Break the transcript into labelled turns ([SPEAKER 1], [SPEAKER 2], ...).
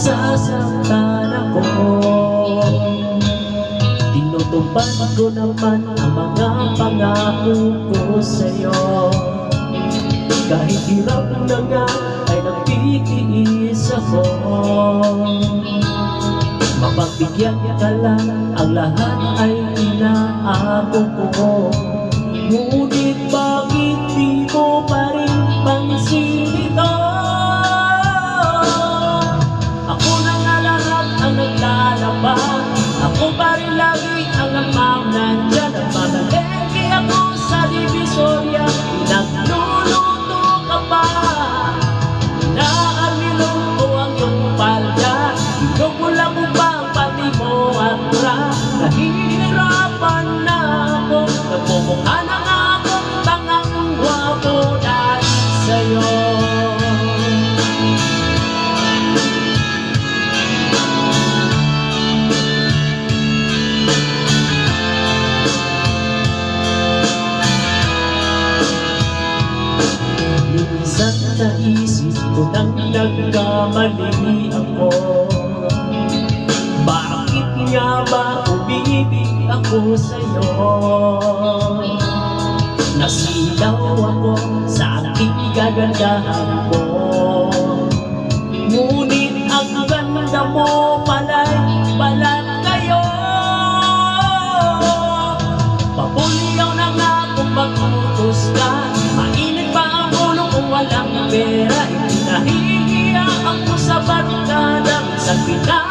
[SPEAKER 1] nasasaktan ako. Tinutupad ko naman ang mga pangako ko sa'yo. Kahit hirap na nga ay nagtitiis ako. Mapagbigyan ka lang, ang lahat ay inaako ko. Ngunit bakit di mo pa rin pansin ito? Ako na nga lahat ang naglalaban, ako pa rin lagi ang amang nandyan. Nagmamalengke ako sa Divisoria, nagluluto ka pa. Naarmilong ko ang iyong palda, inugulang mo pa ang pati mo at bra. Nahihirapan na ako, nagmumukha na nga akong tangang gwapo dahil sa'yo. Minsan naisip ko nang nagkamali ako. Bakit nga ba umibig ako sa'yo? Nasilaw ako sa aking kagandahan mo. Ngunit ang ganda mo pala'y balat kayo. Papuliyaw na nga kung mag-utos ka, mainit pa ang ulo kung walang pera. Nahihiya ako sa barkada sa Pinas.